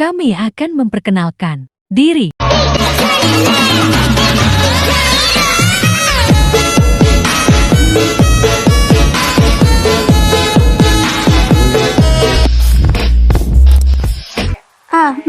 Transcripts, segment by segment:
kami akan memperkenalkan diri. A.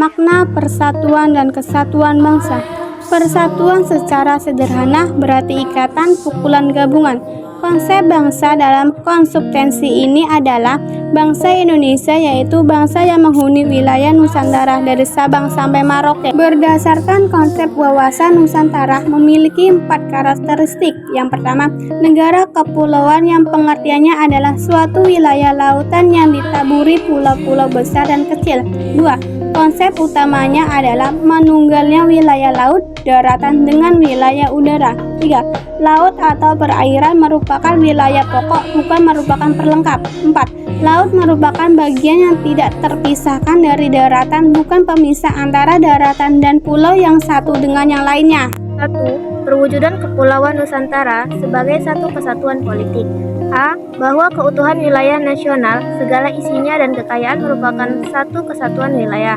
Makna persatuan dan kesatuan bangsa. Persatuan secara sederhana berarti ikatan, pukulan, gabungan. Konsep bangsa dalam konsubstansi ini adalah bangsa Indonesia, yaitu bangsa yang menghuni wilayah Nusantara dari Sabang sampai Merauke. Berdasarkan konsep wawasan Nusantara memiliki 4 karakteristik. Yang pertama, negara kepulauan yang pengertiannya adalah suatu wilayah lautan yang ditaburi pulau-pulau besar dan kecil. 2. Konsep utamanya adalah menunggalnya wilayah laut, daratan dengan wilayah udara. 3. Laut atau perairan merupakan wilayah pokok, bukan merupakan perlengkap. 4. Laut merupakan bagian yang tidak terpisahkan dari daratan, bukan pemisah antara daratan dan pulau yang satu dengan yang lainnya. 1. Perwujudan Kepulauan Nusantara sebagai satu kesatuan politik. A. Bahwa keutuhan wilayah nasional, segala isinya dan kekayaan merupakan satu kesatuan wilayah,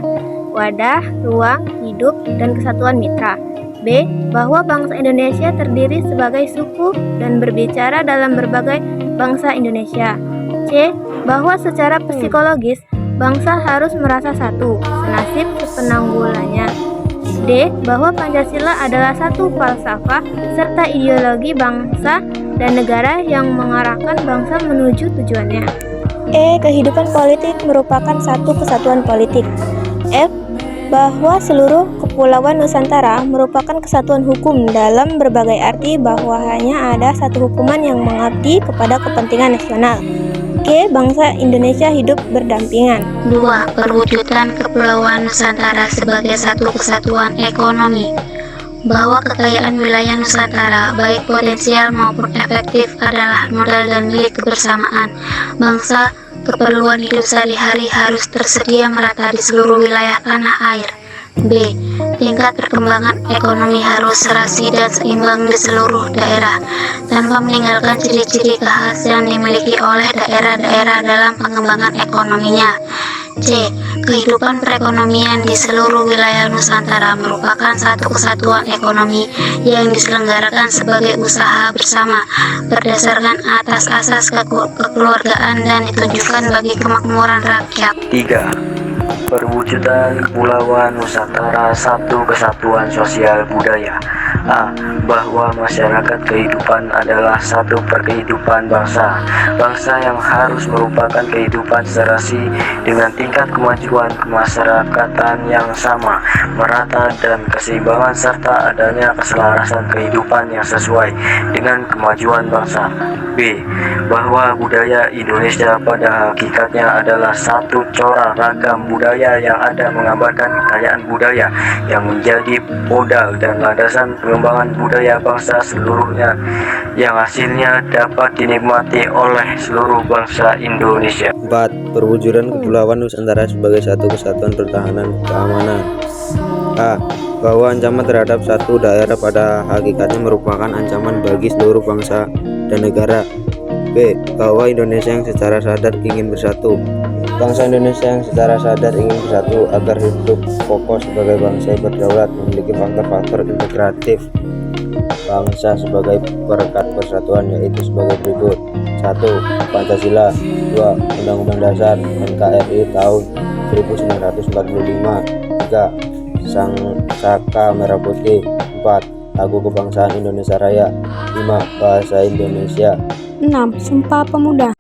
wadah, ruang, hidup, dan kesatuan mitra. B. Bahwa bangsa Indonesia terdiri sebagai suku dan berbicara dalam berbagai bangsa Indonesia. C. Bahwa secara psikologis, bangsa harus merasa satu, senasib sepenanggulannya. D. Bahwa Pancasila adalah satu falsafah serta ideologi bangsa dan negara yang mengarahkan bangsa menuju tujuannya. E. Kehidupan politik merupakan satu kesatuan politik. F. Bahwa seluruh kepulauan Nusantara merupakan kesatuan hukum dalam berbagai arti, bahwa hanya ada satu hukuman yang mengabdi kepada kepentingan nasional. G. Bangsa Indonesia hidup berdampingan. 2. Perwujudan Kepulauan Nusantara sebagai satu kesatuan ekonomi. Bahwa kekayaan wilayah Nusantara, baik potensial maupun efektif, adalah modal dan milik kebersamaan bangsa. Keperluan hidup sehari-hari harus tersedia merata di seluruh wilayah tanah air. B. Tingkat perkembangan ekonomi harus serasi dan seimbang di seluruh daerah, tanpa meninggalkan ciri-ciri khas yang dimiliki oleh daerah-daerah dalam pengembangan ekonominya. C. Kehidupan perekonomian di seluruh wilayah Nusantara merupakan satu kesatuan ekonomi yang diselenggarakan sebagai usaha bersama berdasarkan atas asas kekeluargaan dan ditujukan bagi kemakmuran rakyat. 3. Perwujudan Kepulauan Nusantara satu kesatuan sosial budaya. A. Bahwa masyarakat kehidupan adalah satu perkehidupan bangsa. Bangsa yang harus merupakan kehidupan serasi dengan tingkat kemajuan kemasyarakatan yang sama, merata dan keseimbangan, serta adanya keselarasan kehidupan yang sesuai dengan kemajuan bangsa. B. Bahwa budaya Indonesia pada hakikatnya adalah satu corak ragam budaya yang ada menggambarkan kekayaan budaya yang menjadi modal dan landasan pengembangan budaya bangsa seluruhnya, yang hasilnya dapat dinikmati oleh seluruh bangsa Indonesia. 4. Perwujudan Kepulauan Nusantara sebagai satu kesatuan pertahanan keamanan. A. Bahwa ancaman terhadap satu daerah pada hakikatnya merupakan ancaman bagi seluruh bangsa dan negara. B. Bahwa Indonesia yang secara sadar ingin bersatu. Bangsa Indonesia yang secara sadar ingin bersatu agar hidup kokoh sebagai bangsa yang berdaulat, memiliki faktor-faktor integratif bangsa sebagai perekat persatuan, yaitu sebagai berikut. 1. Pancasila. 2. Undang-Undang Dasar NKRI tahun 1945. 3. Saka Merah Putih. 4. Lagu Kebangsaan Indonesia Raya. 5. Bahasa Indonesia. 6. Sumpah Pemuda.